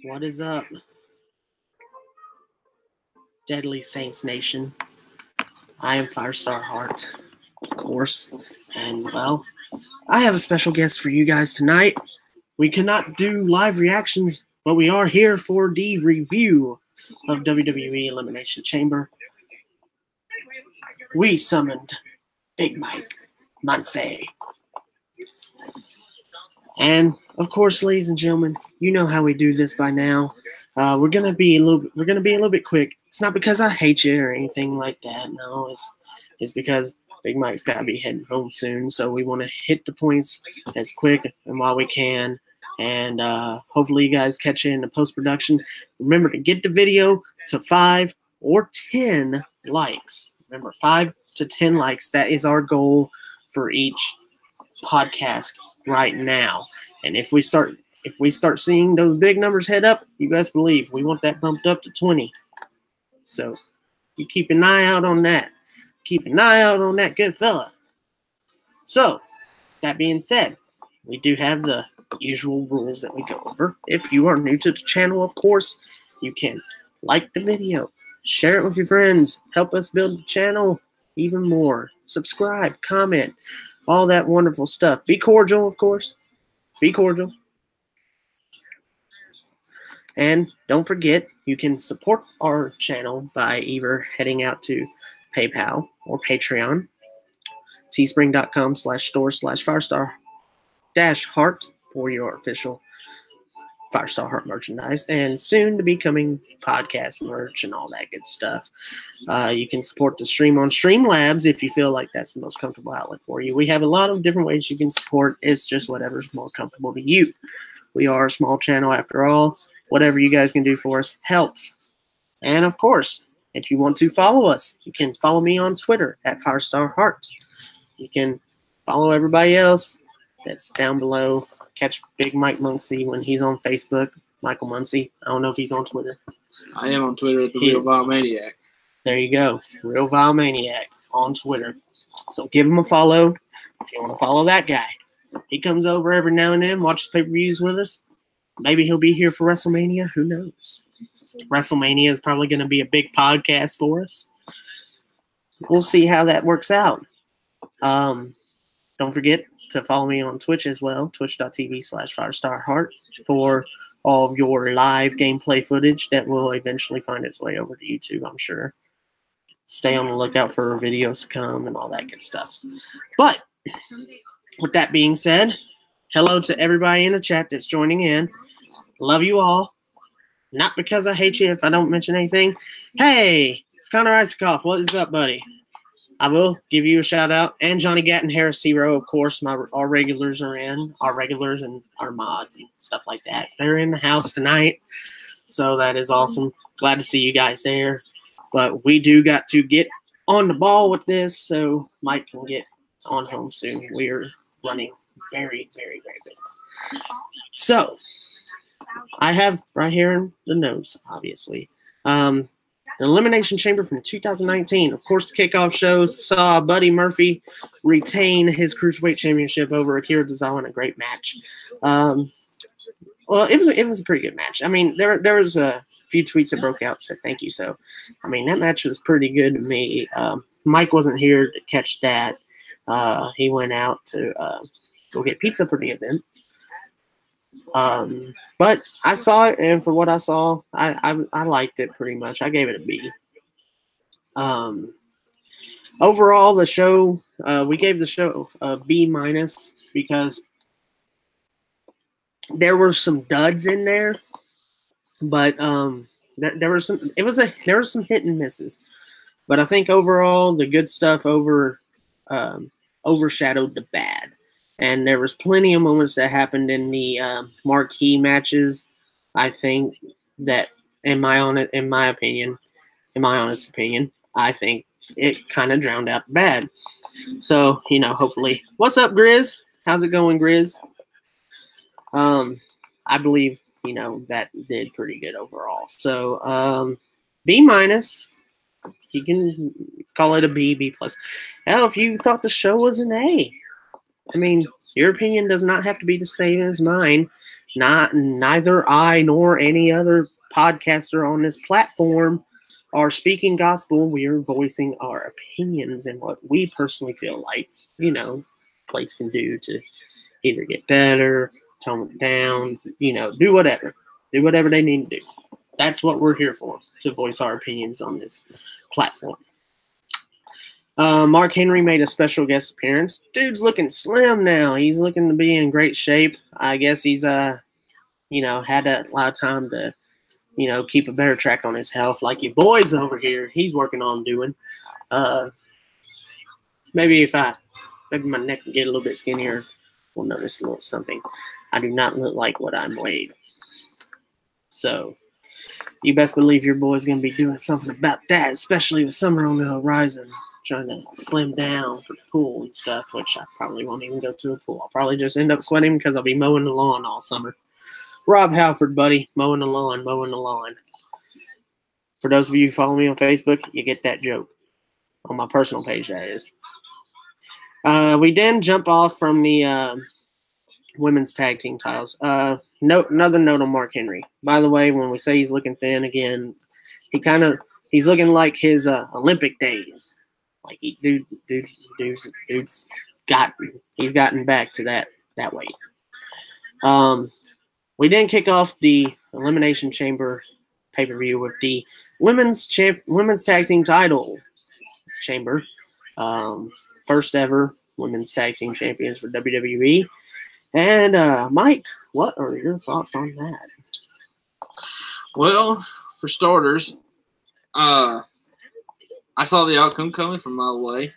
What is up, Deadly Saints Nation? I am Firestar Hart, of course, and well, I have a special guest for you guys tonight. We cannot do live reactions, but we are here for the review of WWE Elimination Chamber. We summoned Big Mike Muncy. And of course, ladies and gentlemen, you know how we do this by now. We're gonna be a little bit quick. It's not because I hate you or anything like that. No, it's because Big Mike's gotta be heading home soon. So we want to hit the points as quick and while we can. And hopefully you guys catch it in the post-production. Remember to get the video to 5 or 10 likes. Remember, 5 to 10 likes. That is our goal for each podcast right now. And if we start seeing those big numbers head up, you best believe we want that bumped up to 20. So you keep an eye out on that. Keep an eye out on that good fella. So that being said, we do have the usual rules that we go over. If you are new to the channel, of course, you can like the video, share it with your friends, help us build the channel even more, subscribe, comment, all that wonderful stuff. Be cordial, of course. Be cordial. And don't forget, you can support our channel by either heading out to PayPal or Patreon, teespring.com/store/Firestar-Hart for your official Firestar Hart merchandise, and soon to be coming podcast merch and all that good stuff. You can support the stream on Streamlabs if you feel like that's the most comfortable outlet for you. We have a lot of different ways you can support. It's just whatever's more comfortable to you. We are a small channel after all. Whatever you guys can do for us helps. And of course, if you want to follow us, you can follow me on Twitter at Firestar Hart. You can follow everybody else that's down below. Catch Big Mike Muncy when he's on Facebook. Michael Muncy. I don't know if he's on Twitter. I am on Twitter at the Real Vile Maniac. There you go. Real Vile Maniac on Twitter. So give him a follow if you want to follow that guy. He comes over every now and then, watches pay-per-views with us. Maybe he'll be here for WrestleMania. Who knows? WrestleMania is probably going to be a big podcast for us. We'll see how that works out. Don't forget to follow me on Twitch as well, twitch.tv/FirestarHart, for all of your live gameplay footage that will eventually find its way over to YouTube, I'm sure. Stay on the lookout for videos to come and all that good stuff. But with that being said, hello to everybody in the chat that's joining in. Love you all. Not because I hate you if I don't mention anything. Hey, it's Connor Isakoff. What is up, buddy? I will give you a shout out. And Johnny Gatton, Harris Hero, of course. Our regulars are in. Our regulars and our mods and stuff like that. They're in the house tonight. So that is awesome. Glad to see you guys there. But we do got to get on the ball with this so Mike can get on home soon. We're running very, very, very big. So I have right here in the notes, obviously. The Elimination Chamber from 2019. Of course, the kickoff show saw Buddy Murphy retain his Cruiserweight Championship over Akira Tozawa in a great match. Well, it was a pretty good match. I mean, there was a few tweets that broke out said thank you. So, I mean, that match was pretty good to me. Mike wasn't here to catch that. He went out to go get pizza for the event. But I saw it, and for what I saw, I liked it pretty much. I gave it a B. Overall, the show, we gave the show a B- because there were some duds in there, but there were some hit and misses. But I think overall, the good stuff overshadowed the bad. And there was plenty of moments that happened in the marquee matches. I think that, in my honest opinion, I think it kind of drowned out the bad. So, hopefully. What's up, Grizz? How's it going, Grizz? I believe, that did pretty good overall. So, B-. You can call it a B, B+. Hell, if you thought the show was an A. I mean, your opinion does not have to be the same as mine. neither I nor any other podcaster on this platform are speaking gospel. We are voicing our opinions and what we personally feel like, place can do to either get better, tone it down, do whatever. Do whatever they need to do. That's what we're here for, to voice our opinions on this platform. Mark Henry made a special guest appearance. Dude's looking slim now. He's looking to be in great shape. I guess he's had a lot of time to, keep a better track on his health. Like your boys over here, he's working on doing. Maybe my neck can get a little bit skinnier, we'll notice a little something. I do not look like what I'm weighed. So you best believe your boy's going to be doing something about that, especially with summer on the horizon, trying to slim down for the pool and stuff, which I probably won't even go to a pool. I'll probably just end up sweating because I'll be mowing the lawn all summer. Rob Halford, buddy, mowing the lawn. For those of you who follow me on Facebook, you get that joke. On my personal page, that is. We then jump off from the women's tag team titles. Another note on Mark Henry. By the way, when we say he's looking thin again, he's looking like his Olympic days. Like dude's gotten back to that weight. We then kick off the Elimination Chamber pay-per-view with the women's tag team title chamber. First ever women's tag team champions for WWE. And Mike, what are your thoughts on that? Well, for starters, I saw the outcome coming from a mile away.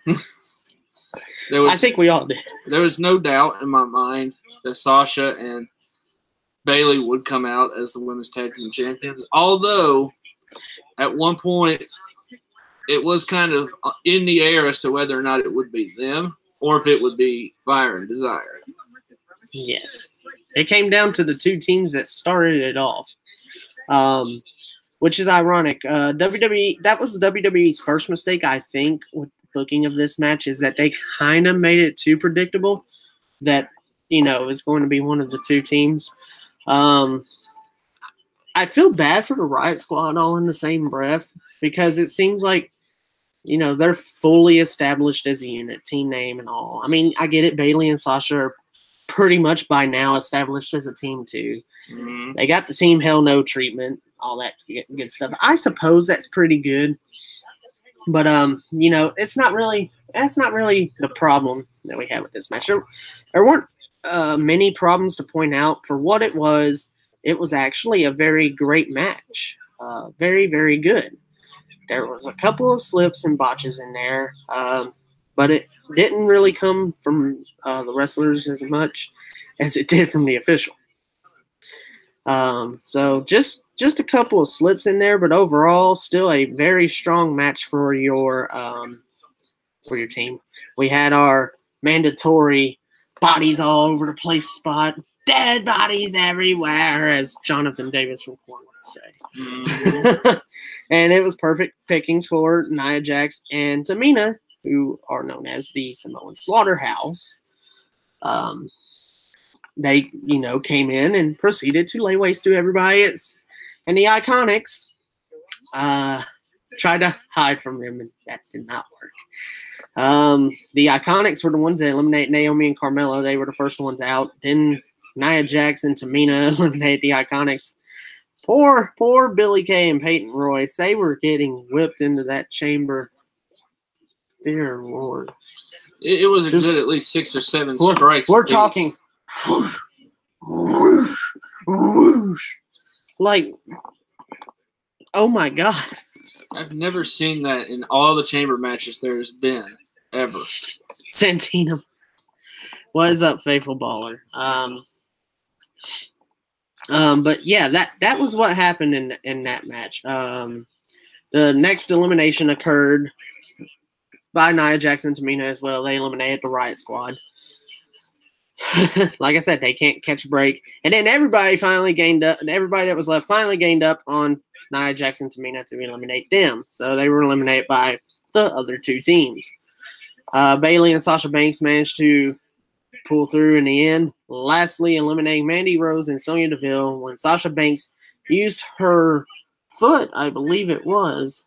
I think we all did. There was no doubt in my mind that Sasha and Bayley would come out as the women's tag team champions. Although, at one point, it was kind of in the air as to whether or not it would be them or if it would be Fire and Desire. Yes. It came down to the two teams that started it off, which is ironic. WWE, that was WWE's first mistake, I think, with booking of this match, is that they kind of made it too predictable that, it was going to be one of the two teams. I feel bad for the Riot Squad all in the same breath because it seems like, they're fully established as a unit, team name and all. I mean, I get it. Bayley and Sasha are pretty much by now established as a team too. Mm-hmm. They got the Team Hell No treatment, all that good stuff. I suppose that's pretty good, but it's not really the problem that we have with this match. There weren't many problems to point out. For what it was actually a very great match. Very, very good. There was a couple of slips and botches in there, but it didn't really come from the wrestlers as much as it did from the official. So just a couple of slips in there, but overall, still a very strong match for your team. We had our mandatory bodies all over the place spot, dead bodies everywhere, as Jonathan Davis from Korn would say. Mm-hmm. And it was perfect pickings for Nia Jax and Tamina, who are known as the Samoan Slaughterhouse. They, came in and proceeded to lay waste to everybody. And the Iconics tried to hide from them, and that did not work. The Iconics were the ones that eliminated Naomi and Carmella. They were the first ones out. Then Nia Jax and Tamina eliminated the Iconics. Poor Billie Kay and Peyton Royce. They were getting whipped into that chamber. Dear Lord. It was a good at least 6 or 7 strikes. We're talking whoosh, whoosh, whoosh. Like, oh my God. I've never seen that in all the chamber matches there's been, ever. Santina. What is up, Faithful Baller? But yeah, that was what happened in that match. The next elimination occurred by Nia Jax and Tamina as well. They eliminated the Riot Squad. Like I said, they can't catch a break. And then everybody finally gained up, and everybody that was left finally gained up on Nia Jax and Tamina to eliminate them. So they were eliminated by the other two teams. Bayley and Sasha Banks managed to pull through in the end, lastly eliminating Mandy Rose and Sonya Deville when Sasha Banks used her foot, I believe it was,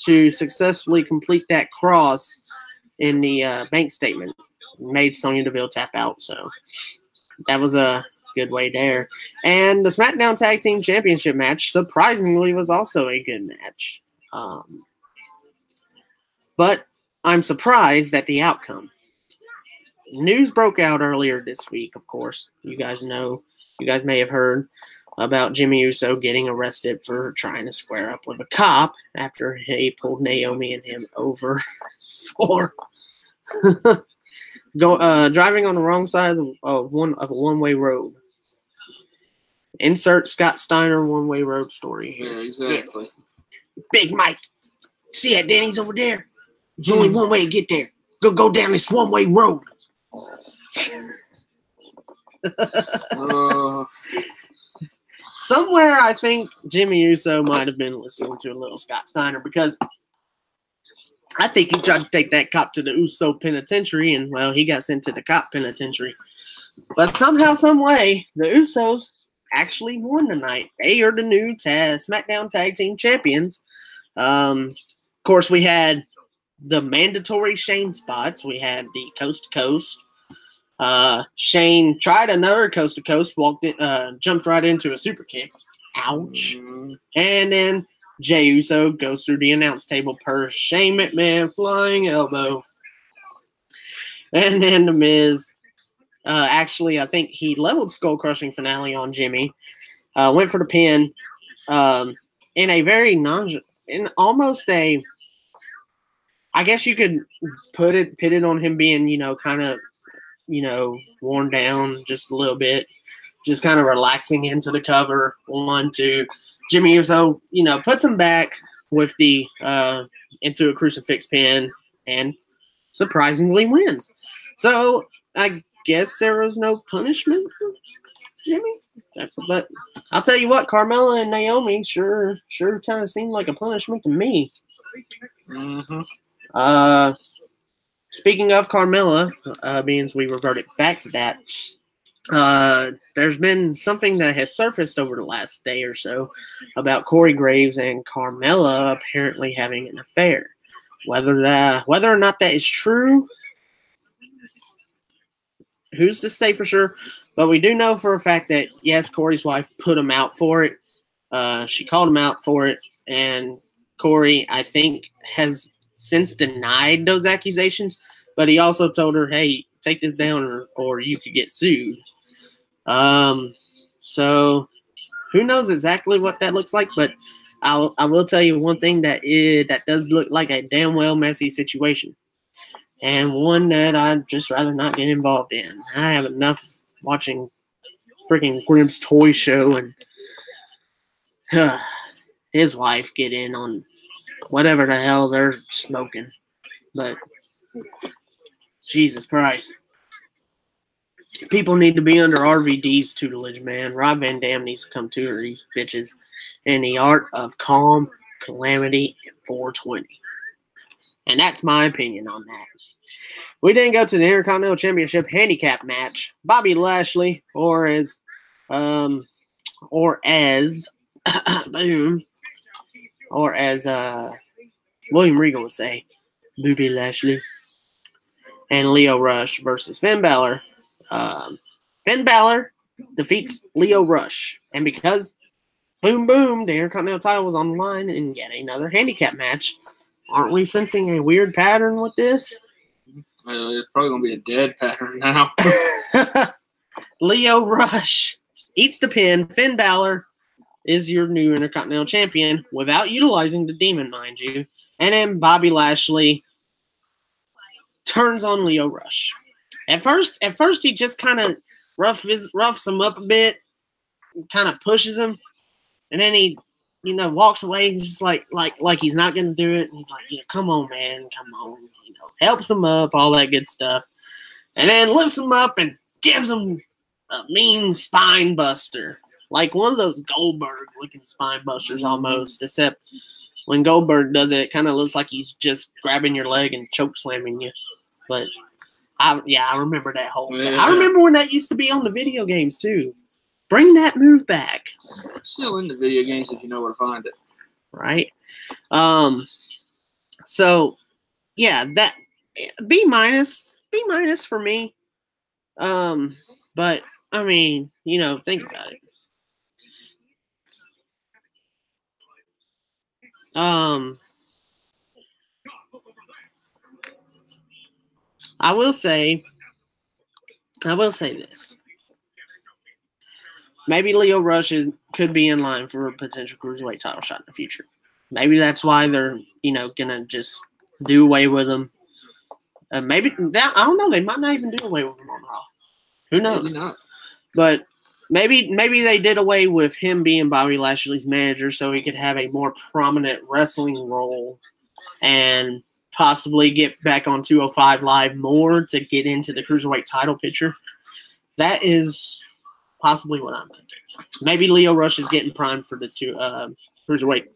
to successfully complete that cross in the bank statement. Made Sonya Deville tap out, so that was a good way there. And the SmackDown Tag Team Championship match, surprisingly, was also a good match. But I'm surprised at the outcome. News broke out earlier this week, of course. You guys may have heard about Jimmy Uso getting arrested for trying to square up with a cop after he pulled Naomi and him over for driving on the wrong side of a one-way road. Insert Scott Steiner one-way road story here. Yeah, exactly. Big Mike, see that Danny's over there? There's only one way to get there. Go down this one-way road. Somewhere I think Jimmy Uso might have been listening to a little Scott Steiner, because I think he tried to take that cop to the Uso penitentiary, and, well, he got sent to the cop penitentiary. But somehow, some way, the Usos actually won tonight. They are the new SmackDown Tag Team Champions. Of course, we had the mandatory Shane spots. We had the coast to coast. Shane tried another coast to coast, jumped right into a super kick. Ouch. And then Jey Uso goes through the announce table per Shane McMahon flying elbow. And then The Miz, actually, I think he leveled Skull Crushing Finale on Jimmy. Went for the pin in a very almost a, I guess you could pit it on him being, kind of, worn down just a little bit, just kind of relaxing into the cover. 1, 2. Jimmy Uso, puts him back with the into a crucifix pin and surprisingly wins. So I guess there was no punishment for Jimmy. But I'll tell you what, Carmella and Naomi sure kind of seemed like a punishment to me. Mm-hmm. Speaking of Carmella, being we reverted back to that, there's been something that has surfaced over the last day or so about Corey Graves and Carmella apparently having an affair. Whether or not that is true, who's to say for sure? But we do know for a fact that, yes, Corey's wife put him out for it. She called him out for it, and Corey, I think, has since denied those accusations, but he also told her, hey, take this down or you could get sued. So who knows exactly what that looks like, but I will tell you one thing that does look like a damn well messy situation, and one that I'd just rather not get involved in. I have enough watching freaking Grimm's Toy Show and his wife get in on whatever the hell they're smoking. But Jesus Christ. People need to be under RVD's tutelage, man. Rob Van Dam needs to come to these bitches in the art of calm, calamity, and 420. And that's my opinion on that. We then go to the Intercontinental Championship handicap match. Bobby Lashley, or as William Regal would say, Booby Lashley, and Lio Rush versus Finn Balor. Finn Balor defeats Lio Rush, and because boom, the Intercontinental title was on the line in yet another handicap match, aren't we sensing a weird pattern with this? It's probably going to be a dead pattern now. Lio Rush eats the pin. Finn Balor is your new Intercontinental Champion without utilizing the Demon, mind you. And then Bobby Lashley turns on Lio Rush. At first he just kind of roughs him up a bit, kind of pushes him, and then he, walks away and just like he's not gonna do it. And he's like, come on, man, come on, helps him up, all that good stuff, and then lifts him up and gives him a mean spine buster, like one of those Goldberg looking spine busters almost, except when Goldberg does it, it kind of looks like he's just grabbing your leg and choke slamming you. But I remember that whole. Yeah. I remember when that used to be on the video games too. Bring that move back. Still in the video games if you know where to find it. Right. So yeah, that B minus for me. But I mean, think about it. I will say this. Maybe Lio Rush could be in line for a potential cruiserweight title shot in the future. Maybe that's why they're, gonna just do away with him. Maybe that, I don't know. They might not even do away with him on Raw. Who knows? Maybe not. But maybe they did away with him being Bobby Lashley's manager so he could have a more prominent wrestling role and possibly get back on 205 Live more to get into the cruiserweight title picture. That is possibly what I'm thinking. Maybe Lio Rush is getting primed for the cruiserweight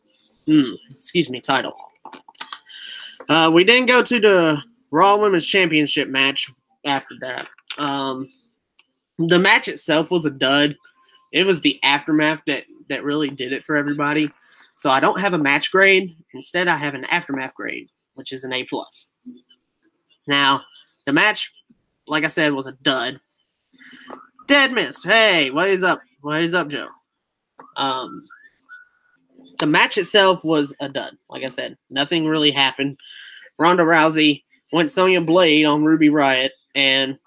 title. We didn't go to the Raw Women's Championship match after that. The match itself was a dud. It was the aftermath that really did it for everybody. So I don't have a match grade. Instead, I have an aftermath grade, which is an A+. Now, the match, like I said, was a dud. Dead missed. Hey, what is up? What is up, Joe? The match itself was a dud. Like I said, nothing really happened. Ronda Rousey went Sonya Blade on Ruby Riott and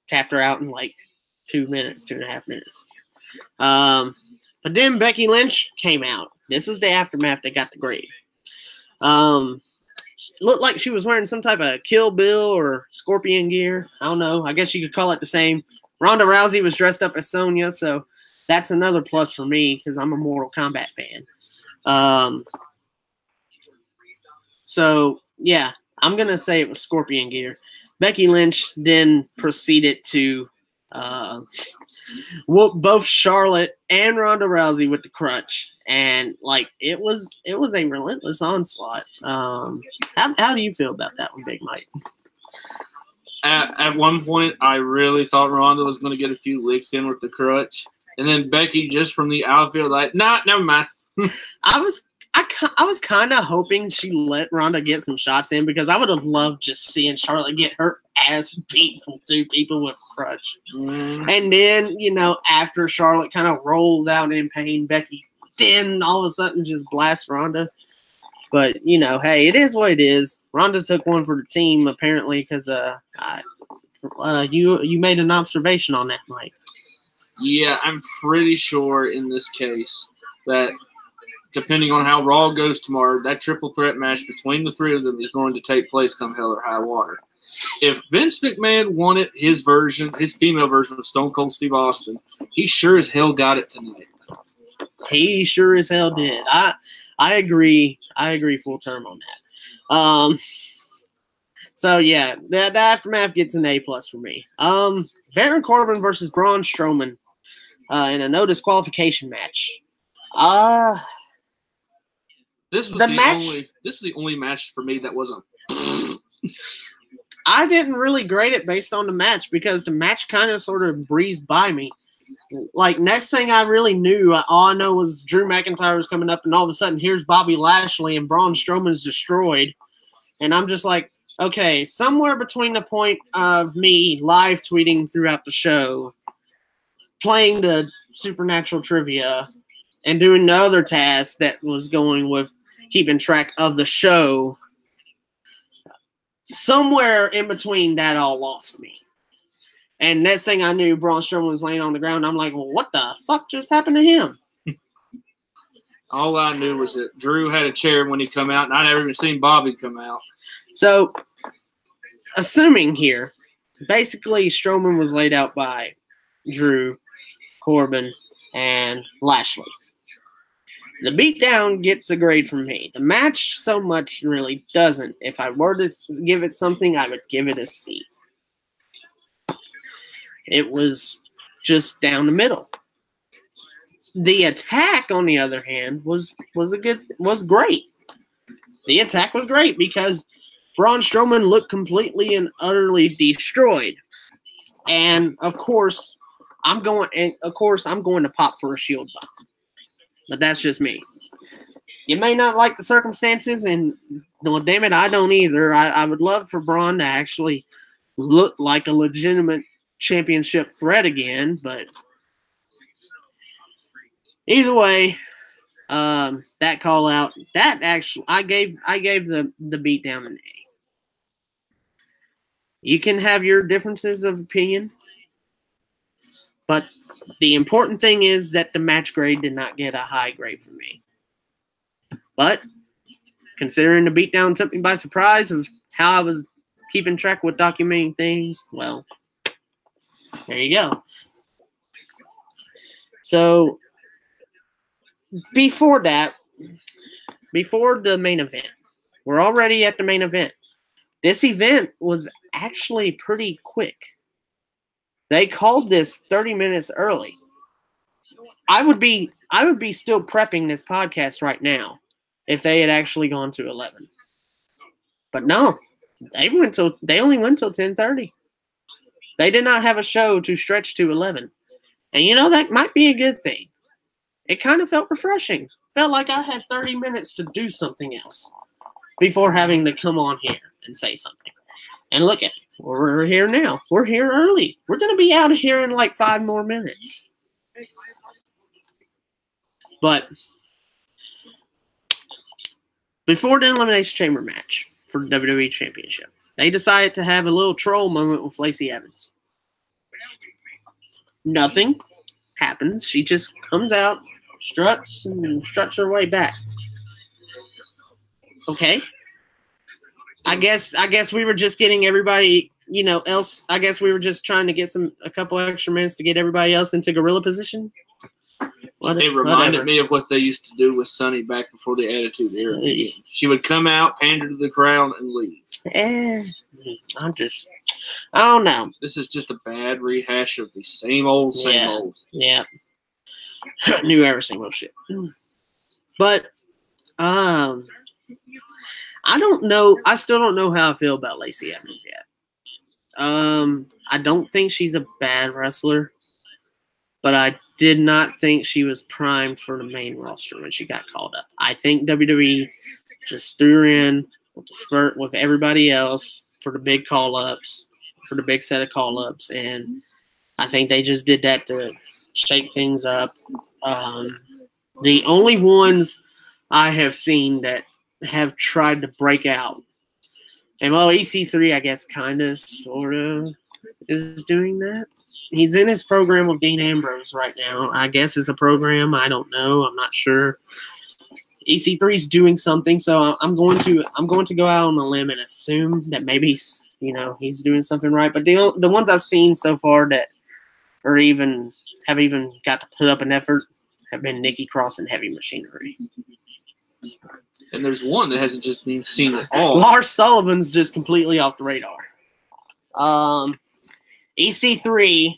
tapped her out in like 2.5 minutes. But then Becky Lynch came out. This is the aftermath that got the grade. Looked like she was wearing some type of Kill Bill or Scorpion gear. I don't know. I guess you could call it the same. Ronda Rousey was dressed up as Sonya, so that's another plus for me because I'm a Mortal Kombat fan. So, yeah, I'm going to say it was Scorpion gear. Becky Lynch then proceeded to whoop both Charlotte and Ronda Rousey with the crutch. And, it was a relentless onslaught. How do you feel about that one, Big Mike? At one point, I really thought Ronda was going to get a few licks in with the crutch. And then Becky, just from the outfield, nah, never mind. I was kind of hoping she let Ronda get some shots in because I would have loved just seeing Charlotte get her ass beat from two people with a crutch. And then, after Charlotte kind of rolls out in pain, Becky then all of a sudden just blasts Ronda. But, hey, it is what it is. Ronda took one for the team, apparently, because you made an observation on that, Mike. Yeah, I'm pretty sure in this case that depending on how Raw goes tomorrow, that triple threat match between the three of them is going to take place come hell or high water. If Vince McMahon wanted his female version of Stone Cold Steve Austin, he sure as hell got it tonight. He sure as hell did. I agree. I agree full term on that. So yeah, the aftermath gets an A+ for me. Baron Corbin versus Braun Strowman in a no disqualification match. This was the only match for me that wasn't. I didn't really grade it based on the match because the match kind of sort of breezed by me. Next thing I really knew, all I know was Drew McIntyre was coming up, and all of a sudden, here's Bobby Lashley, and Braun Strowman's destroyed. And I'm just like, okay, somewhere between the point of me live tweeting throughout the show, playing the Supernatural trivia, and doing the other task that was going with keeping track of the show, somewhere in between that all lost me. And next thing I knew, Braun Strowman was laying on the ground. I'm like, well, what the fuck just happened to him? All I knew was that Drew had a chair when he come out, and I never even seen Bobby come out. So, assuming here, basically Strowman was laid out by Drew, Corbin, and Lashley. The beatdown gets a grade from me. The match so much really doesn't. If I were to give it something, I would give it a C. It was just down the middle. The attack, on the other hand, was great. The attack was great because Braun Strowman looked completely and utterly destroyed. And of course, I'm going to pop for a shield bomb. But that's just me. You may not like the circumstances, and no, damn it, I don't either. I would love for Braun to actually look like a legitimate championship threat again, but either way, that call out, that actually, I gave the beatdown an A. You can have your differences of opinion, but the important thing is that the match grade did not get a high grade from me. But considering the beatdown took me by surprise of how I was keeping track with documenting things, well, there you go. So before that, before the main event, we're already at the main event. This event was actually pretty quick. They called this 30 minutes early. I would be still prepping this podcast right now if they had actually gone to 11. But no, they only went till 10:30. They did not have a show to stretch to 11. And you know, that might be a good thing. It kind of felt refreshing. Felt like I had 30 minutes to do something else before having to come on here and say something. And look at it. We're here now. We're here early. We're going to be out of here in like 5 more minutes. But before the Elimination Chamber match for the WWE Championship, they decided to have a little troll moment with Lacey Evans. Nothing happens. She just comes out, struts her way back. Okay. I guess we were just getting everybody, else. I guess we were just trying to get a couple extra minutes to get everybody else into gorilla position. It reminded me of what they used to do with Sunny back before the Attitude Era. She would come out, pander to the crowd, and leave. I don't know. This is just a bad rehash of the same old. Yeah. New era, same old shit. But, I don't know. I still don't know how I feel about Lacey Evans yet. I don't think she's a bad wrestler, but I did not think she was primed for the main roster when she got called up. I think WWE just threw her in with the spurt with everybody else for the big call-ups, for the big set of call-ups, and I think they just did that to shake things up. The only ones I have seen that have tried to break out, and well, EC3, I guess, kind of, sort of, is doing that. He's in his program with Dean Ambrose right now. I guess it's a program. I don't know. I'm not sure. EC3 is doing something, so I'm going to go out on a limb and assume that maybe he's doing something right. But the ones I've seen so far that have even got to put up an effort have been Nikki Cross and Heavy Machinery. And there's one that hasn't just been seen at all. Lars Sullivan's just completely off the radar. EC3,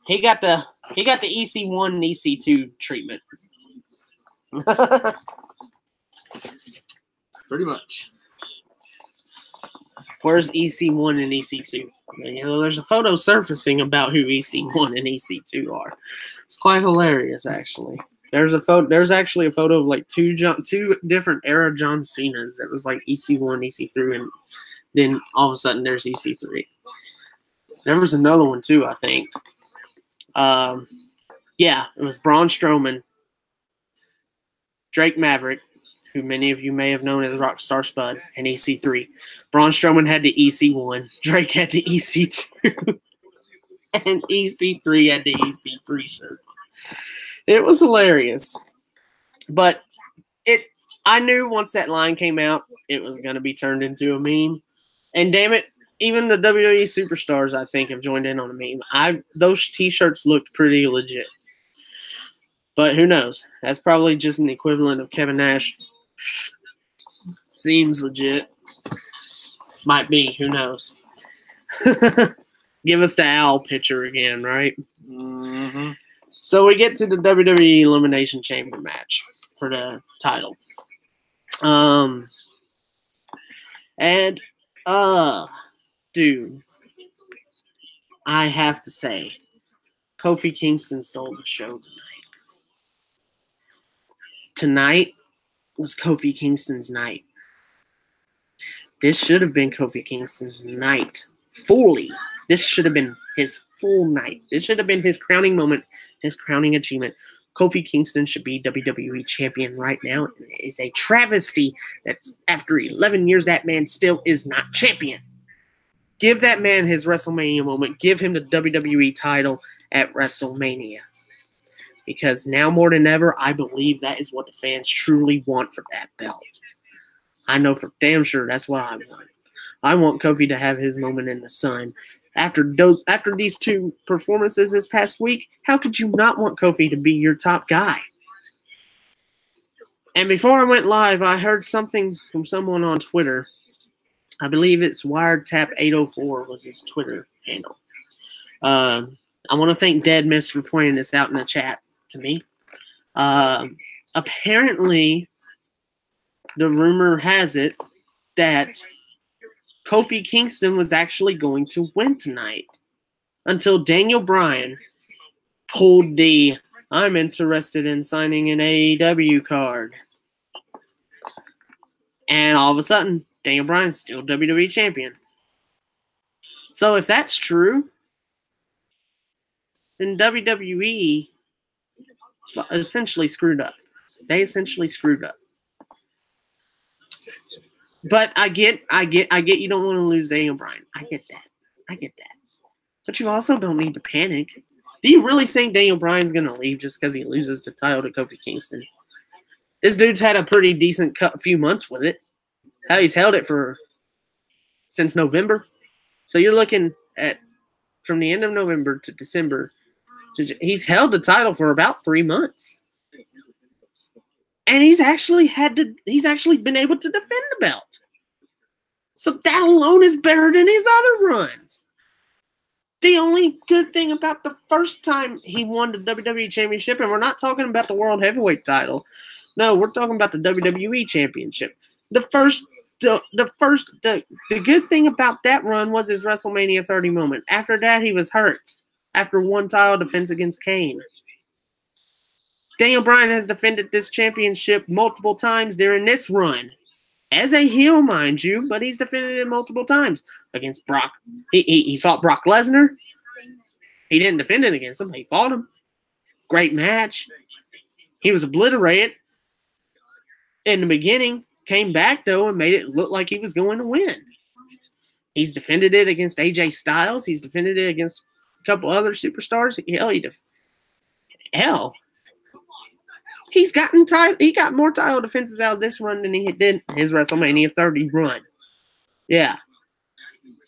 he got the EC1 and EC2 treatment. Pretty much. Where's EC1 and EC2? There's a photo surfacing about who EC1 and EC2 are. It's quite hilarious, actually. There's actually a photo of like two different era John Cena's that was like EC1, EC3, and then all of a sudden there's EC3. There was another one too, I think. Yeah, it was Braun Strowman, Drake Maverick, who many of you may have known as Rockstar Spud, and EC3. Braun Strowman had the EC1, Drake had the EC2, and EC3 had the EC3 shirt. It was hilarious. But I knew once that line came out, it was going to be turned into a meme. And damn it, even the WWE superstars, I think, have joined in on a meme. Those T-shirts looked pretty legit. But who knows? That's probably just an equivalent of Kevin Nash. Seems legit. Might be. Who knows? Give us the owl picture again, right? Mm-hmm. So we get to the WWE Elimination Chamber match for the title. And, dude, I have to say, Kofi Kingston stole the show tonight. Tonight was Kofi Kingston's night. This should have been Kofi Kingston's night fully. This should have been his full night. This should have been his crowning moment, his crowning achievement. Kofi Kingston should be WWE champion right now. It is a travesty that after 11 years, that man still is not champion. Give that man his WrestleMania moment. Give him the WWE title at WrestleMania. Because now more than ever, I believe that is what the fans truly want for that belt. I know for damn sure that's what I want. I want Kofi to have his moment in the sun. After these two performances this past week, how could you not want Kofi to be your top guy? And before I went live, I heard something from someone on Twitter. I believe it's Wiretap804 was his Twitter handle. I want to thank Dead Miss for pointing this out in the chat to me. Apparently, the rumor has it that Kofi Kingston was actually going to win tonight until Daniel Bryan pulled the "I'm interested in signing an AEW card." And all of a sudden, Daniel Bryan's still WWE champion. So if that's true, then WWE essentially screwed up. They essentially screwed up. But I get you don't want to lose Daniel Bryan. I get that. But you also don't need to panic. Do you really think Daniel Bryan's going to leave just because he loses the title to Kofi Kingston? This dude's had a pretty decent few months with it. How he's held it since November. So you're looking at from the end of November to December. He's held the title for about 3 months. And he's actually been able to defend the belt. So that alone is better than his other runs. The only good thing about the first time he won the WWE Championship, and we're not talking about the World Heavyweight title. No, we're talking about the WWE Championship. The good thing about that run was his WrestleMania 30 moment. After that, he was hurt after one title defense against Kane. Daniel Bryan has defended this championship multiple times during this run. As a heel, mind you, but he's defended it multiple times against Brock. He fought Brock Lesnar. He didn't defend it against him. He fought him. Great match. He was obliterated in the beginning. Came back, though, and made it look like he was going to win. He's defended it against AJ Styles. He's defended it against a couple other superstars. He got more title defenses out of this run than he did his WrestleMania 30 run. Yeah.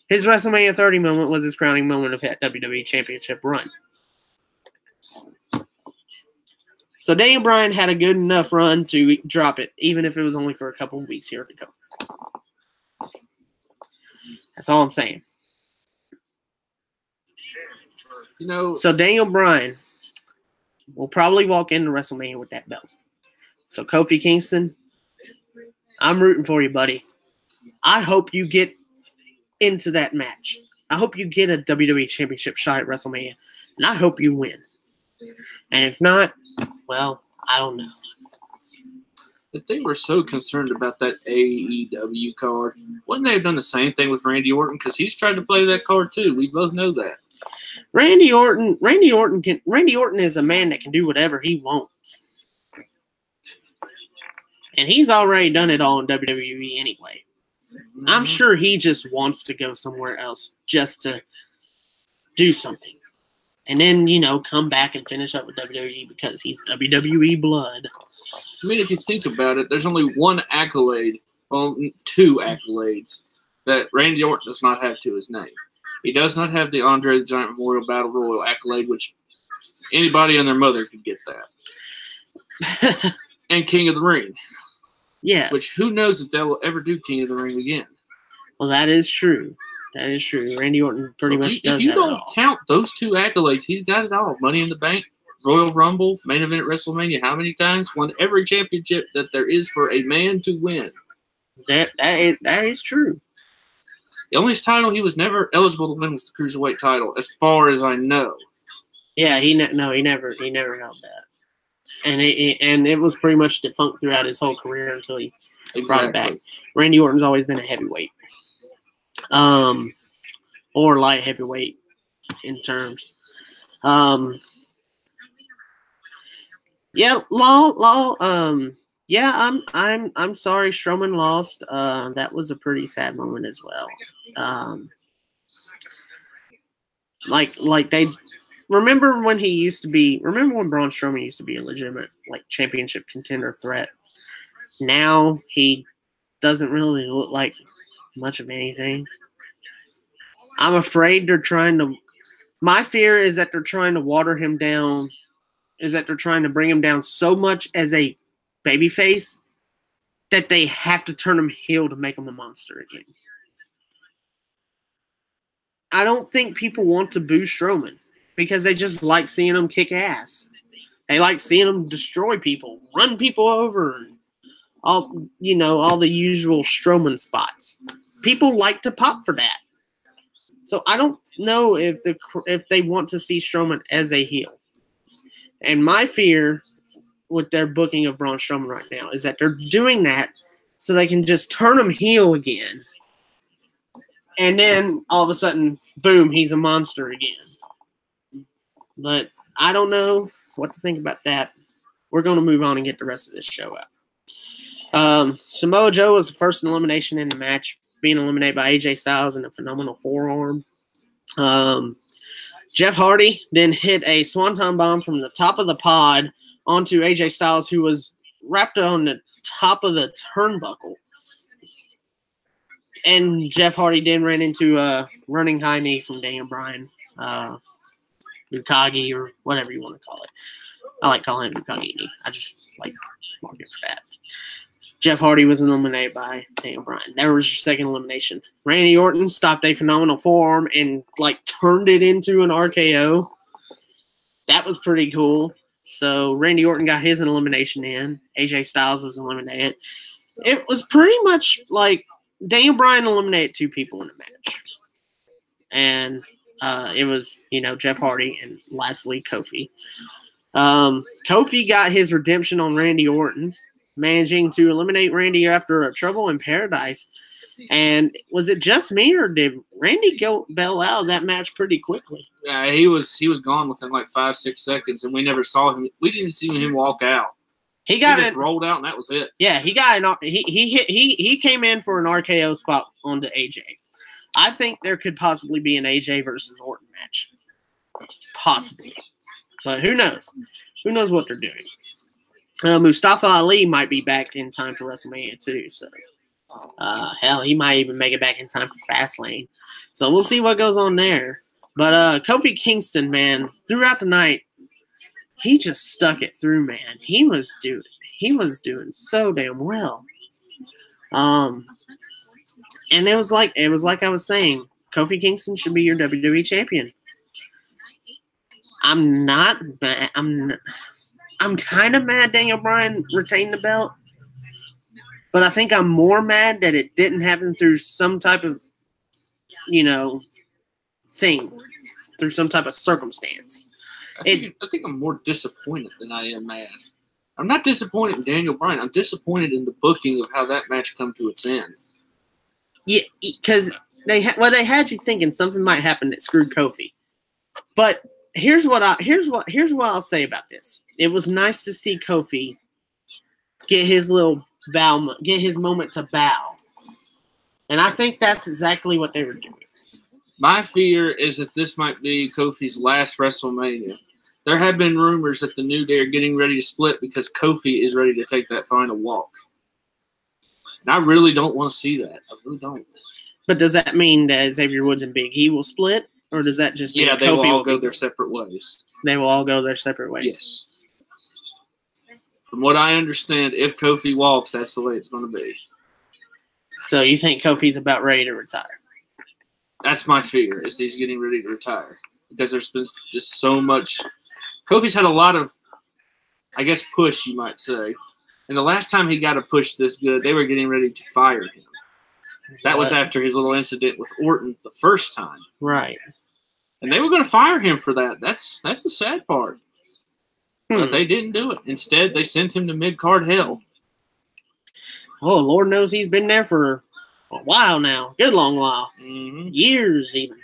His WrestleMania 30 moment was his crowning moment of that WWE Championship run. So Daniel Bryan had a good enough run to drop it, even if it was only for a couple of weeks here to go. That's all I'm saying. So Daniel Bryan will probably walk into WrestleMania with that belt. So Kofi Kingston, I'm rooting for you, buddy. I hope you get into that match. I hope you get a WWE Championship shot at WrestleMania, and I hope you win. And if not, well, I don't know. If they were so concerned about that AEW card, wouldn't they have done the same thing with Randy Orton? Because he's tried to play that card too. We both know that. Randy Orton is a man that can do whatever he wants. And he's already done it all in WWE anyway. Mm-hmm. I'm sure he just wants to go somewhere else just to do something. And then, come back and finish up with WWE because he's WWE blood. I mean, if you think about it, there's only one accolade, well, two accolades that Randy Orton does not have to his name. He does not have the Andre the Giant Memorial Battle Royal accolade, which anybody and their mother could get that. And King of the Ring. Yes. Which who knows if they will ever do King of the Ring again. Well, that is true. That is true. Randy Orton pretty much does have it all. If you don't count those two accolades, he's got it all. Money in the Bank, Royal Rumble, Main Event at WrestleMania. How many times? Won every championship that there is for a man to win. That is true. The only title he was never eligible to win was the Cruiserweight title, as far as I know. Yeah, he never held that, and it was pretty much defunct throughout his whole career until he brought it back. Randy Orton's always been a heavyweight, or light heavyweight in terms. Yeah, yeah, I'm sorry Strowman lost. That was a pretty sad moment as well. Like they remember when Braun Strowman used to be a legitimate like championship contender threat. Now he doesn't really look like much of anything. I'm afraid my fear is that they're trying to water him down, is that they're trying to bring him down so much as a babyface that they have to turn him heel to make him a monster again. I don't think people want to boo Strowman because they just like seeing him kick ass. They like seeing him destroy people, run people over, and all the usual Strowman spots. People like to pop for that. So I don't know if they want to see Strowman as a heel. And my fear with their booking of Braun Strowman right now is that they're doing that so they can just turn him heel again. And then all of a sudden, boom, he's a monster again. But I don't know what to think about that. We're going to move on and get the rest of this show out. Samoa Joe was the first elimination in the match, being eliminated by AJ Styles in a phenomenal forearm. Jeff Hardy then hit a swanton bomb from the top of the pod onto AJ Styles, who was wrapped on the top of the turnbuckle. And Jeff Hardy then ran into a running high knee from Daniel Bryan, Bukagi, or whatever you want to call it. I like calling it Bukagi knee. I just like market for that. Jeff Hardy was eliminated by Daniel Bryan. That was your second elimination. Randy Orton stopped a phenomenal forearm and turned it into an RKO. That was pretty cool. So Randy Orton got his elimination in. AJ Styles was eliminated. It was pretty much like Daniel Bryan eliminated two people in the match. And it was, Jeff Hardy and lastly Kofi. Kofi got his redemption on Randy Orton, managing to eliminate Randy after a Trouble in Paradise. And was it just me, or did Randy bail out of that match pretty quickly? Yeah, he was gone within 5-6 seconds, and we never saw him. We didn't see him walk out. He just rolled out, and that was it. Yeah, he came in for an RKO spot onto AJ. I think there could possibly be an AJ versus Orton match, possibly, but who knows? Who knows what they're doing? Mustafa Ali might be back in time for WrestleMania too. So, hell, he might even make it back in time for Fastlane. So we'll see what goes on there. But Kofi Kingston, man, throughout the night, he just stuck it through, man. He was doing so damn well. And it was like I was saying, Kofi Kingston should be your WWE champion. I'm not mad. I'm kind of mad Daniel Bryan retained the belt, but I think I'm more mad that it didn't happen through some type of, thing, through some type of circumstance. I think I'm more disappointed than I am mad. I'm not disappointed in Daniel Bryan. I'm disappointed in the booking of how that match come to its end. Yeah, because they had you thinking something might happen that screwed Kofi. But here's what I'll say about this. It was nice to see Kofi get his little bow, get his moment to bow, and I think that's exactly what they were doing. My fear is that this might be Kofi's last WrestleMania. There have been rumors that the New Day are getting ready to split because Kofi is ready to take that final walk. And I really don't want to see that. I really don't. But does that mean that Xavier Woods and Big E will split? Or does that just mean Kofi will all go their separate ways? They will all go their separate ways. Yes. From what I understand, if Kofi walks, that's the way it's going to be. So you think Kofi's about ready to retire? That's my fear, is he's getting ready to retire. Because there's been just so much. Kofi's had a lot of, I guess, push, you might say. And the last time he got a push this good, they were getting ready to fire him. That was after his little incident with Orton the first time. Right. And they were going to fire him for that. That's the sad part. But they didn't do it. Instead, they sent him to mid-card hell. Oh, Lord knows he's been there for a while now. Good long while. Mm-hmm. Years even.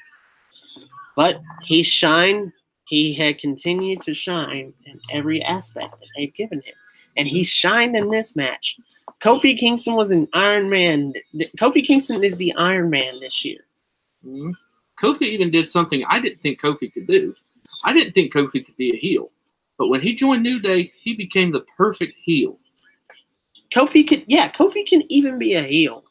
But he shined. He had continued to shine in every aspect that they've given him. And he shined in this match. Kofi Kingston was an Iron Man. Kofi Kingston is the Iron Man this year. Mm-hmm. Kofi even did something I didn't think Kofi could do. I didn't think Kofi could be a heel. But when he joined New Day, he became the perfect heel. Kofi can even be a heel.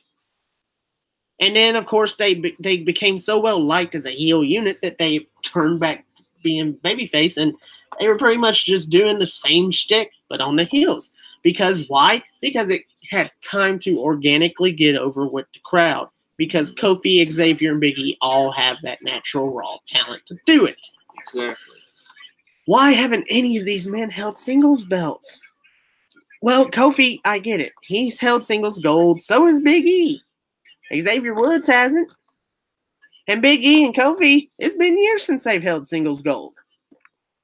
And then, of course, they became so well liked as a heel unit that they turned back to being babyface, and they were pretty much just doing the same shtick, but on the heels. Because why? Because it had time to organically get over with the crowd. Because Kofi, Xavier, and Big E all have that natural raw talent to do it. Exactly. Why haven't any of these men held singles belts? Well, Kofi, I get it. He's held singles gold. So has Big E. Xavier Woods hasn't. And Big E and Kofi, it's been years since they've held singles gold.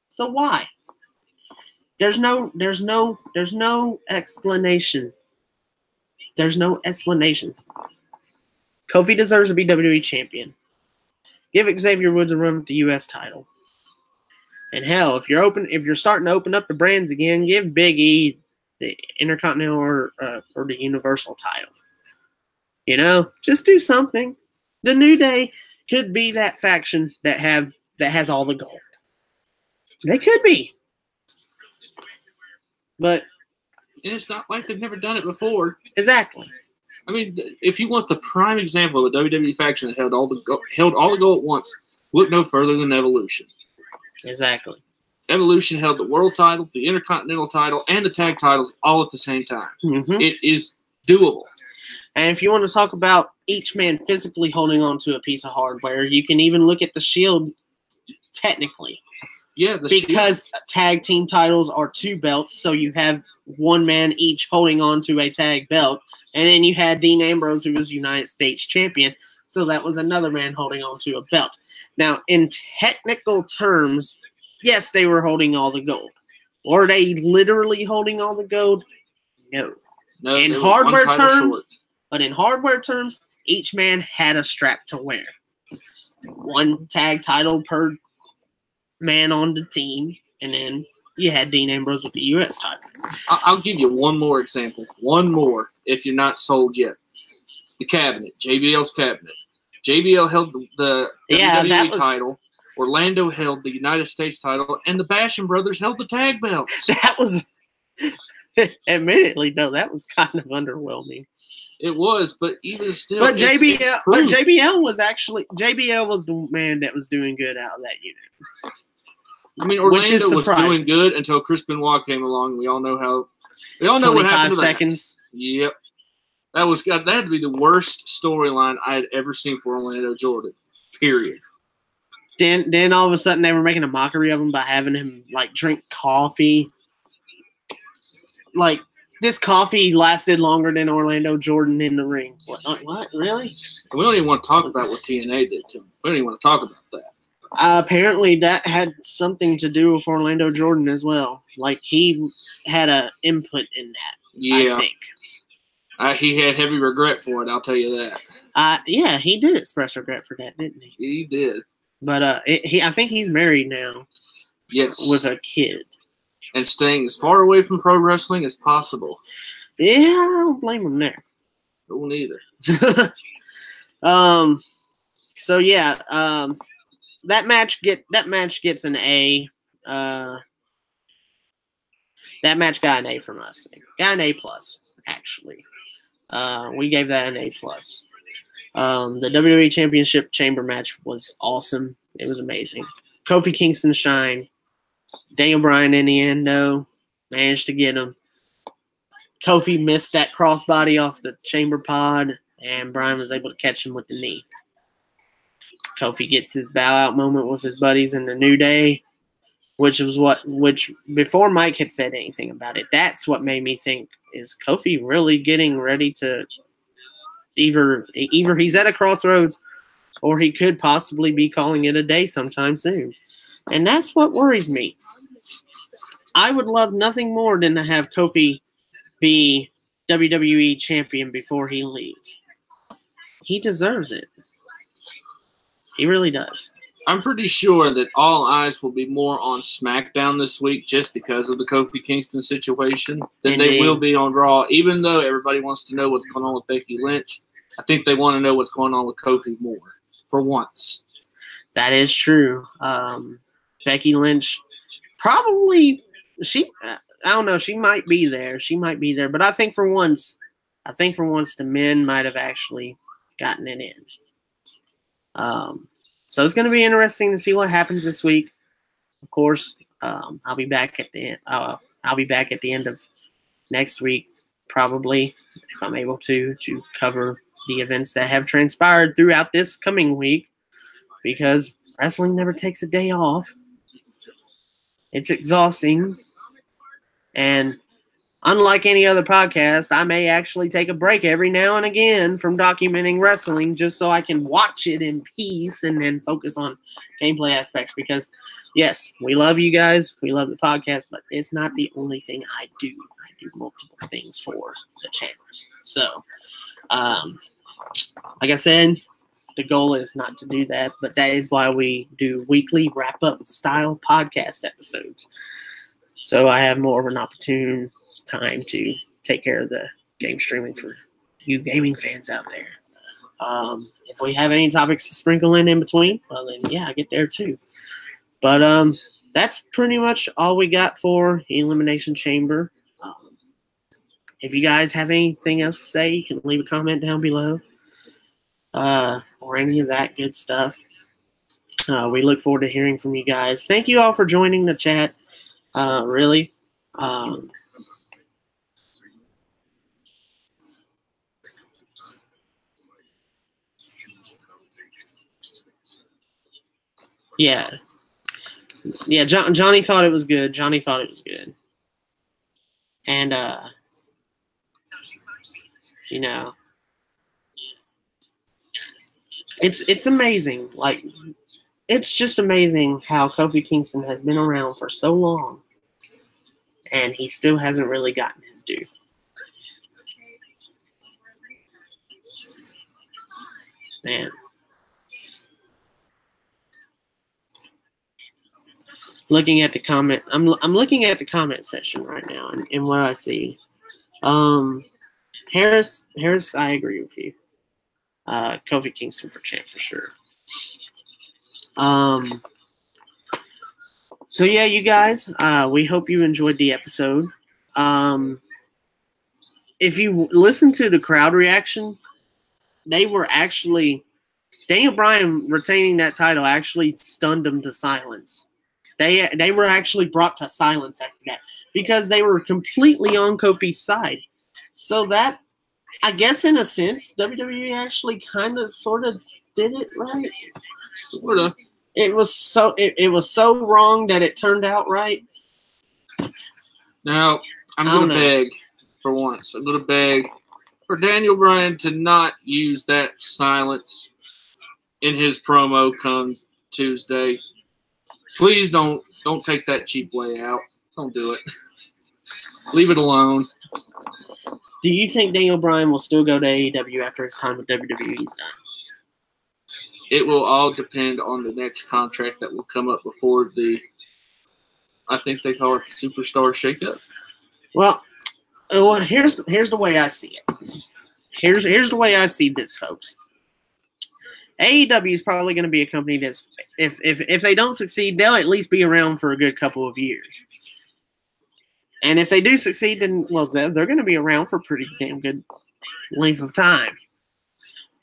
So why? There's no explanation. There's no explanation. Kofi deserves to be WWE champion. Give Xavier Woods a run with the U.S. title. And hell, if you're starting to open up the brands again, give Big E the Intercontinental or the Universal title. You know, just do something. The New Day could be that faction that has all the gold. They could be. But and it's not like they've never done it before. Exactly. I mean, if you want the prime example of a WWE faction that held all the gold at once, look no further than Evolution. Exactly. Evolution held the world title, the Intercontinental title, and the tag titles all at the same time. Mm-hmm. It is doable. And if you want to talk about each man physically holding on to a piece of hardware, you can even look at the Shield technically. Yeah, because tag team titles are 2 belts, so you have one man each holding on to a tag belt. And then you had Dean Ambrose, who was United States champion, so that was another man holding on to a belt. Now, in technical terms, yes, they were holding all the gold. Were they literally holding all the gold? No. In hardware terms, each man had a strap to wear. 1 tag title per man on the team, and then you had Dean Ambrose with the U.S. title. I'll give you one more example. One more, if you're not sold yet. The cabinet, JBL's cabinet. JBL held the WWE title. Orlando held the United States title, and the Basham brothers held the tag belts. That was, admittedly, though, that was kind of underwhelming. It was, but even still, but JBL was the man that was doing good out of that unit. I mean, Orlando was doing good until Chris Benoit came along. We all know what happened to 25 seconds. That. Yep. That had to be the worst storyline I had ever seen for Orlando Jordan. Period. Then all of a sudden they were making a mockery of him by having him drink coffee. This coffee lasted longer than Orlando Jordan in the ring. What? Really? We don't even want to talk about what TNA did to him. We don't even want to talk about that. Apparently that had something to do with Orlando Jordan as well. He had an input in that. Yeah. I think. He had heavy regret for it, I'll tell you that. Yeah, he did express regret for that, didn't he? He did. But I think he's married now. Yes. With a kid. And staying as far away from pro wrestling as possible. Yeah, I don't blame him there. Don't either. So yeah, that match gets an A. That match got an A from us. Got an A plus, actually. We gave that an A plus. The WWE Championship Chamber match was awesome. It was amazing. Kofi Kingston shined. Daniel Bryan in the end, though, managed to get him. Kofi missed that crossbody off the chamber pod, and Bryan was able to catch him with the knee. Kofi gets his bow out moment with his buddies in the New Day. which before Mike had said anything about it, that's what made me think, is Kofi really getting ready to either he's at a crossroads or he could possibly be calling it a day sometime soon. And that's what worries me. I would love nothing more than to have Kofi be WWE champion before he leaves. He deserves it. He really does. I'm pretty sure that all eyes will be more on SmackDown this week just because of the Kofi Kingston situation than they will be on Raw. Even though everybody wants to know what's going on with Becky Lynch, I think they want to know what's going on with Kofi more, for once. That is true. Becky Lynch probably, I don't know, she might be there. But I think for once the men might have actually gotten it in. So it's going to be interesting to see what happens this week. Of course, I'll be back at the end. I'll be back at the end of next week, probably, if I'm able to cover the events that have transpired throughout this coming week, because wrestling never takes a day off. It's exhausting, and unlike any other podcast, I may actually take a break every now and again from documenting wrestling just so I can watch it in peace and then focus on gameplay aspects. Because, yes, we love you guys. We love the podcast, but it's not the only thing I do. I do multiple things for the channels. So, like I said, the goal is not to do that, but that is why we do weekly wrap-up style podcast episodes. So I have more of an opportune time to take care of the game streaming for you gaming fans out there. If we have any topics to sprinkle in between, well then yeah, I get there too. But that's pretty much all we got for Elimination Chamber. If you guys have anything else to say, you can leave a comment down below, or any of that good stuff. We look forward to hearing from you guys. Thank you all for joining the chat. Really. Yeah. Johnny thought it was good. And you know, it's amazing. Like, it's just amazing how Kofi Kingston has been around for so long, and he still hasn't really gotten his due. Man. Looking at the comment, I'm looking at the comment section right now, and what I see. Harris, I agree with you. Kofi Kingston for champ for sure. So yeah, you guys, we hope you enjoyed the episode. If you listen to the crowd reaction, they were actually, Daniel Bryan retaining that title actually stunned them to silence. They were actually brought to silence after that because they were completely on Kofi's side. So that, I guess in a sense, WWE actually kind of sort of did it right. Sort of. It was so wrong that it turned out right. Now, I'm going to beg for once. I'm going to beg for Daniel Bryan to not use that silence in his promo come Tuesday. Please don't take that cheap way out. Don't do it. Leave it alone. Do you think Daniel Bryan will still go to AEW after his time with WWE is done? It will all depend on the next contract that will come up before I think they call it the Superstar Shakeup. Well, here's the way I see it. Here's the way I see this, folks. AEW is probably going to be a company that's, if they don't succeed, they'll at least be around for a good couple of years. And if they do succeed, then, well, they're going to be around for a pretty damn good length of time.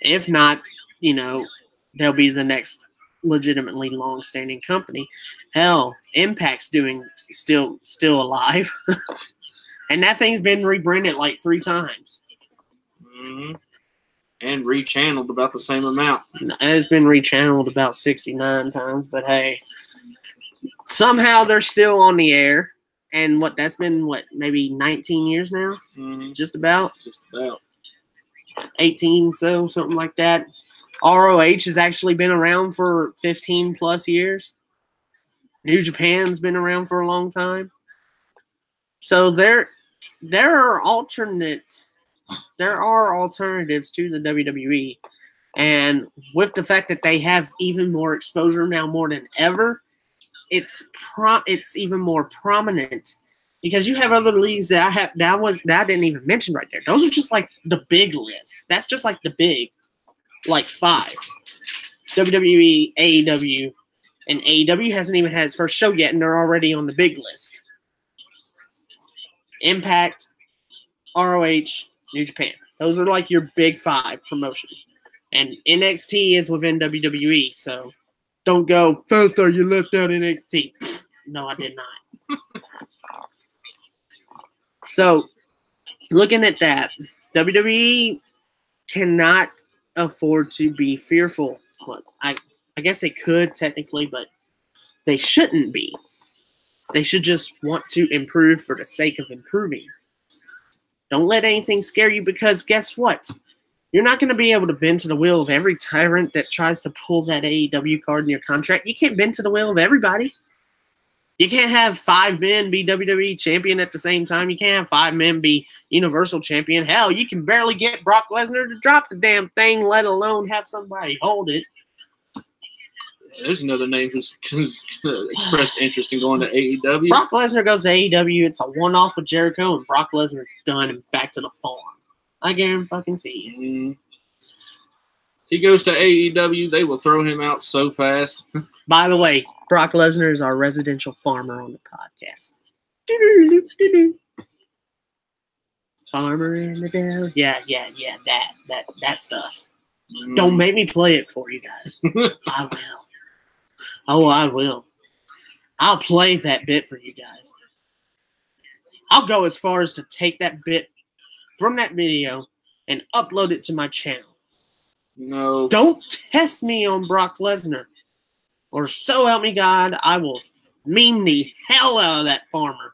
If not, they'll be the next legitimately long-standing company. Hell, Impact's still alive. And that thing's been rebranded like 3 times. Mm-hmm. And rechanneled about the same amount. It's been rechanneled about 69 times, but hey, somehow they're still on the air. And that's been, maybe 19 years now? Mm-hmm. Just about. 18, something like that. ROH has actually been around for 15 plus years. New Japan's been around for a long time. So there are alternatives to the WWE. And with the fact that they have even more exposure now more than ever, it's even more prominent. Because you have other leagues that I didn't even mention right there. Those are just like the big list. That's just like the big, like 5. WWE, AEW, and AEW hasn't even had its first show yet, and they're already on the big list. Impact, ROH, New Japan. Those are like your big 5 promotions. And NXT is within WWE, so don't go, Firestar, you left out NXT. No, I did not. So, looking at that, WWE cannot afford to be fearful. Well, I guess they could technically, but they shouldn't be. They should just want to improve for the sake of improving. Don't let anything scare you, because guess what? You're not going to be able to bend to the will of every tyrant that tries to pull that AEW card in your contract. You can't bend to the will of everybody. You can't have 5 men be WWE champion at the same time. You can't have 5 men be Universal champion. Hell, you can barely get Brock Lesnar to drop the damn thing, let alone have somebody hold it. There's another name who's expressed interest in going to AEW. Brock Lesnar goes to AEW. It's a one-off with Jericho, and Brock Lesnar done and back to the farm. I guarantee you. He goes to AEW, they will throw him out so fast. By the way, Brock Lesnar is our residential farmer on the podcast. Farmer in the Dell. Yeah, that stuff. Don't make me play it for you guys. I will. Oh, I will. I'll play that bit for you guys. I'll go as far as to take that bit from that video and upload it to my channel. No. Don't test me on Brock Lesnar. Or so help me God, I will mean the hell out of that farmer.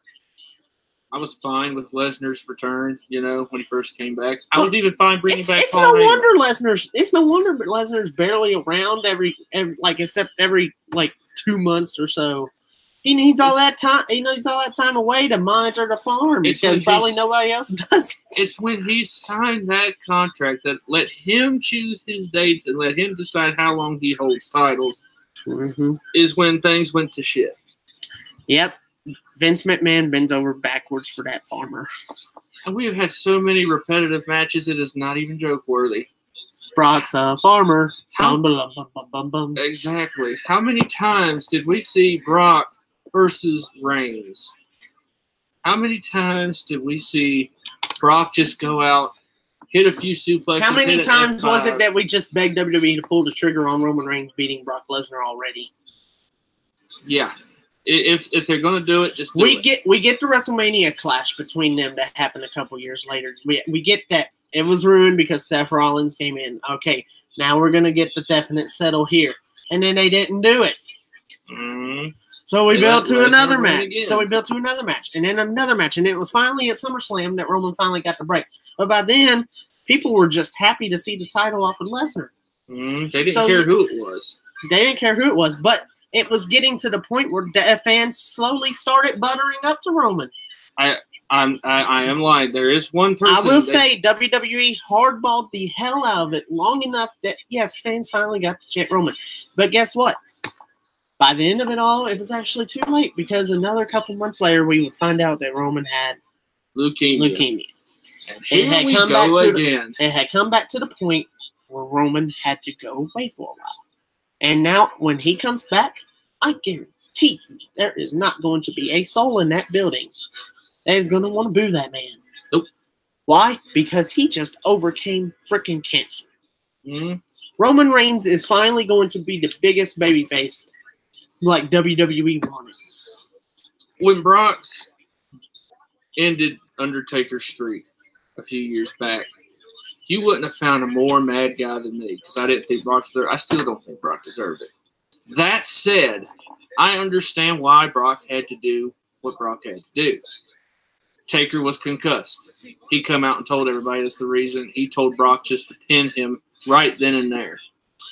I was fine with Lesnar's return, when he first came back. I was even fine bringing back It's no wonder Lesnar's barely around except every 2 months or so. He needs all that time. He needs all that time away to monitor the farm because probably nobody else does it. It's when he signed that contract that let him choose his dates and let him decide how long he holds titles. Mm-hmm. Is when things went to shit. Yep. Vince McMahon bends over backwards for that farmer. And we have had so many repetitive matches, it is not even joke-worthy. Brock's a farmer. Exactly. How many times did we see Brock versus Reigns? How many times did we see Brock just go out, hit a few suplexes? How many times was it that we just begged WWE to pull the trigger on Roman Reigns beating Brock Lesnar already? Yeah. If they're going to do it, just do it. We get the WrestleMania clash between them that happened a couple years later. We get that it was ruined because Seth Rollins came in. Okay, now we're going to get the definite settle here. And then they didn't do it. Mm-hmm. So we built to another match. And then another match. And it was finally at SummerSlam that Roman finally got the break. But by then, people were just happy to see the title off of Lesnar. Mm-hmm. They didn't care who it was. They didn't care who it was. But it was getting to the point where the fans slowly started buttering up to Roman. I am lying. There is one person. I will say WWE hardballed the hell out of it long enough that, yes, fans finally got to chant Roman. But guess what? By the end of it all, it was actually too late because another couple months later, we would find out that Roman had leukemia. And here we go again. It had come back to the point where Roman had to go away for a while. And now, when he comes back, I guarantee you there is not going to be a soul in that building that is going to want to boo that man. Nope. Why? Because he just overcame freaking cancer. Mm-hmm. Roman Reigns is finally going to be the biggest babyface like WWE wanted. When Brock ended Undertaker's streak a few years back, you wouldn't have found a more mad guy than me because I didn't think Brock deserved it. I still don't think Brock deserved it. That said, I understand why Brock had to do what Brock had to do. Taker was concussed. He come out and told everybody that's the reason. He told Brock just to pin him right then and there.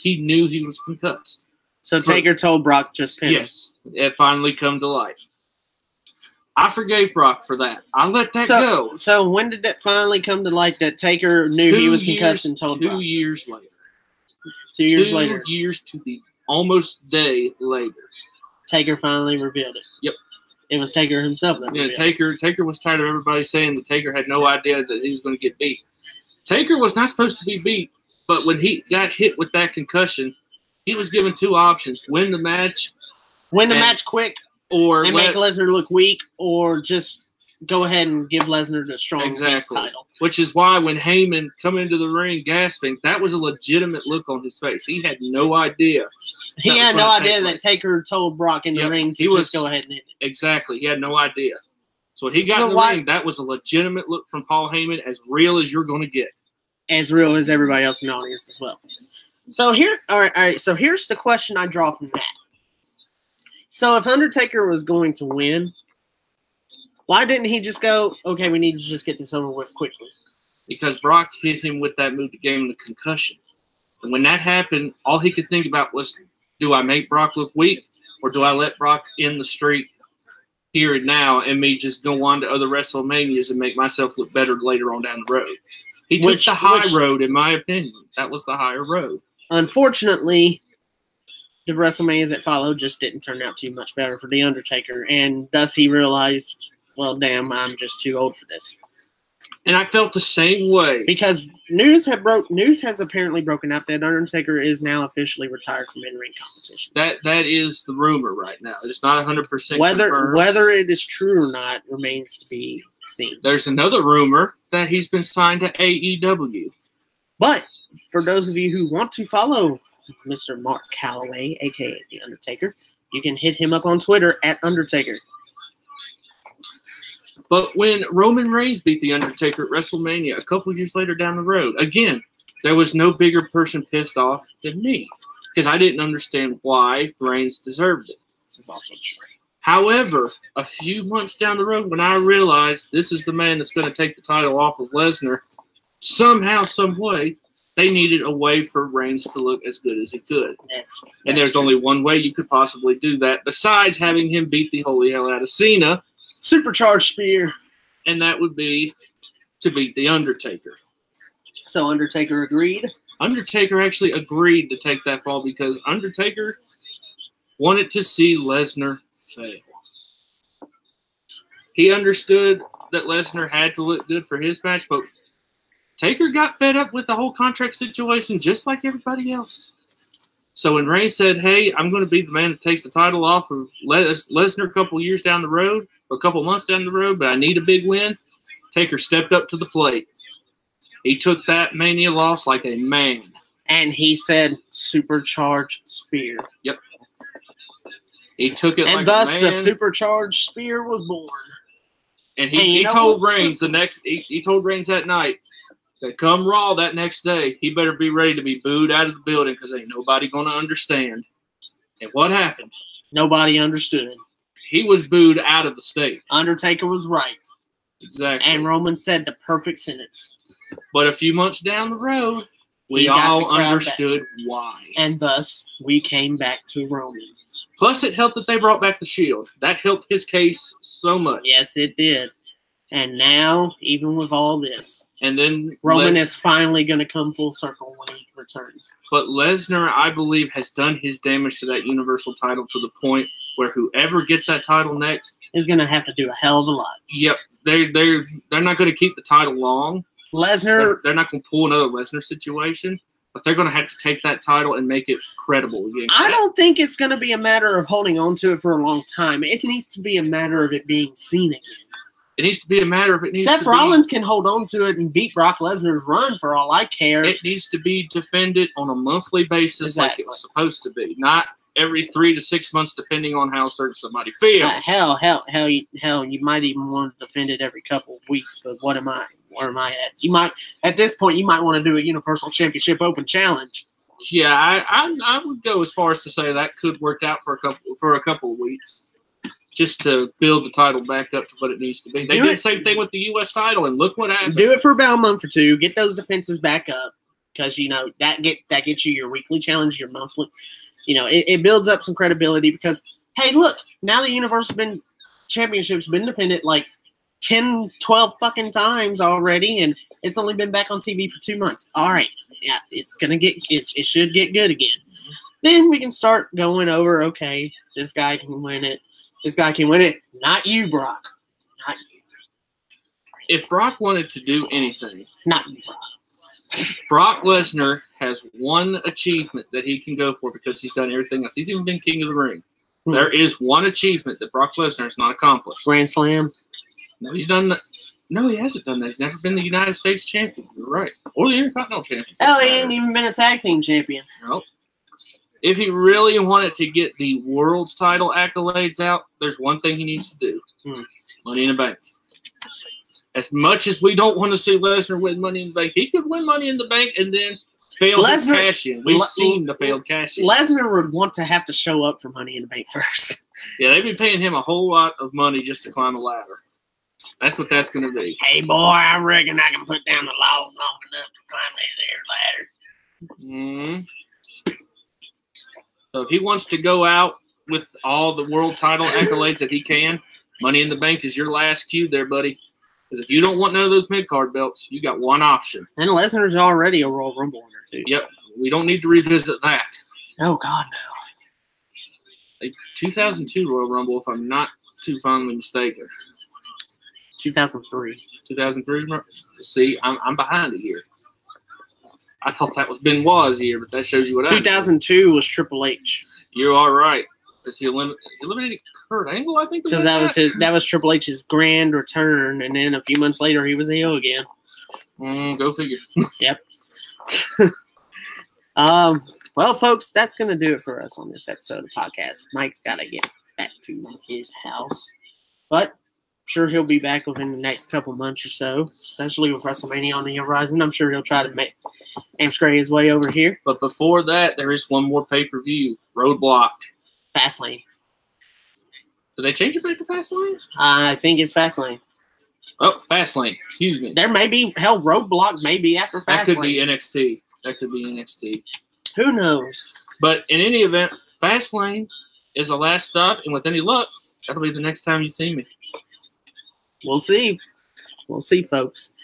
He knew he was concussed. So Taker told Brock just pin him. Yes. It finally come to light. I forgave Brock for that. I let that go. So when did it finally come to light that Taker knew he was concussed and told Brock? 2 years later. 2 years later. 2 years to the almost day later. Taker finally revealed it. Yep. It was Taker himself that revealed it. Taker was tired of everybody saying that Taker had no idea that he was going to get beat. Taker was not supposed to be beat, but when he got hit with that concussion, he was given two options: win the match, match quick, or make Lesnar look weak, or just go ahead and give Lesnar the strong title. Which is why when Heyman come into the ring gasping, that was a legitimate look on his face. He had no idea. He had no idea that Taker told Brock in the ring to just go ahead and end it. Exactly. He had no idea. So when he got in the ring, that was a legitimate look from Paul Heyman, as real as you're going to get. As real as everybody else in the audience as well. So all right. So here's the question I draw from that. So if Undertaker was going to win, why didn't he just go, okay, we need to just get this over with quickly? Because Brock hit him with that move that gave him the concussion. And when that happened, all he could think about was, do I make Brock look weak, or do I let Brock in the streak here and now and me just go on to other WrestleManias and make myself look better later on down the road? He took the high road, in my opinion. That was the higher road. Unfortunately, the WrestleManias that followed just didn't turn out too much better for The Undertaker, and thus he realized, well, damn, I'm just too old for this. And I felt the same way. Because news has apparently broken out that Undertaker is now officially retired from in-ring competition. That is the rumor right now. It's not 100% confirmed. Whether it is true or not remains to be seen. There's another rumor that he's been signed to AEW. But for those of you who want to follow Mr. Mark Calloway, a.k.a. The Undertaker, you can hit him up on Twitter at Undertaker. But when Roman Reigns beat The Undertaker at WrestleMania a couple years later down the road, again, there was no bigger person pissed off than me, because I didn't understand why Reigns deserved it. This is also true. However, a few months down the road, when I realized this is the man that's going to take the title off of Lesnar, somehow, some way, they needed a way for Reigns to look as good as he could. And there's only one way you could possibly do that, besides having him beat the holy hell out of Cena. Supercharged spear. And that would be to beat The Undertaker. So Undertaker agreed? Undertaker actually agreed to take that fall because Undertaker wanted to see Lesnar fail. He understood that Lesnar had to look good for his match, but Taker got fed up with the whole contract situation just like everybody else. So when Reigns said, hey, I'm going to be the man that takes the title off of Lesnar a couple years down the road, or a couple months down the road, but I need a big win, Taker stepped up to the plate. He took that Mania loss like a man. And he said, supercharged spear. Yep. He took it like a man. And thus the supercharged spear was born. And he told Reigns he told Reigns that night, that come Raw that next day, he better be ready to be booed out of the building because ain't nobody going to understand. And what happened? Nobody understood. He was booed out of the state. Undertaker was right. Exactly. And Roman said the perfect sentence. But a few months down the road, we all understood why. And thus, we came back to Roman. Plus, it helped that they brought back the Shield. That helped his case so much. Yes, it did. And now, even with all this, and then Roman is finally going to come full circle when he returns. But Lesnar, I believe, has done his damage to that Universal title to the point where whoever gets that title next is going to have to do a hell of a lot. Yep, they're not going to keep the title long. Lesnar, they're not going to pull another Lesnar situation, but they're going to have to take that title and make it credible again. I don't think it's going to be a matter of holding on to it for a long time. It needs to be a matter of it being seen again. It needs to be a matter of it needs Seth Rollins can hold on to it and beat Brock Lesnar's run for all I care. It needs to be defended on a monthly basis like it's supposed to be, not every 3 to 6 months depending on how certain somebody feels. Hell, you might even want to defend it every couple of weeks, but where am I at? At this point, you might want to do a Universal Championship Open Challenge. Yeah, I would go as far as to say that could work out for a couple of weeks, just to build the title back up to what it needs to be. They did the same thing with the U.S. title, and look what happened. Do it for about a month or two. Get those defenses back up, because that gets you your weekly challenge, your monthly. It builds up some credibility because, hey, look, now the Universal Championship's been defended like 10, 12 fucking times already, and it's only been back on TV for 2 months. All right, yeah, it should get good again. Then we can start going over, okay, this guy can win it. This guy can win it. Not you, Brock. Not you. If Brock wanted to do anything, not you, Brock. Brock Lesnar has one achievement that he can go for because he's done everything else. He's even been King of the Ring. There is one achievement that Brock Lesnar has not accomplished. Grand Slam? No, he's done that. No, he hasn't done that. He's never been the United States champion. You're right. Or the Intercontinental champion. Hell, he ain't even been a tag team champion. Nope. If he really wanted to get the world's title accolades out, there's one thing he needs to do. Money in the Bank. As much as we don't want to see Lesnar win Money in the Bank, he could win Money in the Bank and then fail his cash-in. We've seen the failed cash-in. Lesnar would want to have to show up for Money in the Bank first. Yeah, they'd be paying him a whole lot of money just to climb a ladder. That's what that's going to be. Hey, boy, I reckon I can put down the log long enough to climb that there ladder. So if he wants to go out with all the world title accolades that he can, Money in the Bank is your last cue there, buddy. Because if you don't want none of those mid-card belts, you got one option. And Lesnar's already a Royal Rumble winner, too. Yep. We don't need to revisit that. Oh, God, no. 2002 Royal Rumble, if I'm not too fondly mistaken. 2003. 2003? See, I'm behind a year. I thought that was Benoit's year, but that shows you what 2002 was Triple H. You are right. Because he eliminated Kurt Angle, I think. Because that was Triple H's grand return, and then a few months later he was a heel again. Go figure. Yep. Well, folks, that's gonna do it for us on this episode of the podcast. Mike's got to get back to his house, but I'm sure he'll be back within the next couple months or so, especially with WrestleMania on the horizon. I'm sure he'll try to hamstring his way over here. But before that, there is one more pay-per-view, Roadblock. Fastlane. Did they change it back to Fastlane? I think it's Fastlane. Oh, Fastlane. Excuse me. There may be, Roadblock may be after Fastlane. That could be NXT. Who knows? But in any event, Fastlane is the last stop, and with any luck, that'll be the next time you see me. We'll see. We'll see, folks.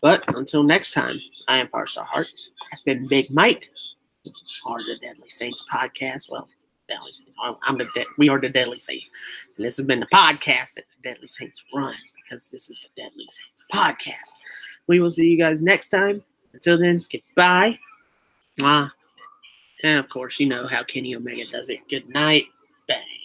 But until next time, I am Firestar Hart. That's been Big Mike, or the Deadly Saints podcast. Well, we are the Deadly Saints. And this has been the podcast that the Deadly Saints run, because this is the Deadly Saints podcast. We will see you guys next time. Until then, goodbye. And of course, you know how Kenny Omega does it. Good night. Bang.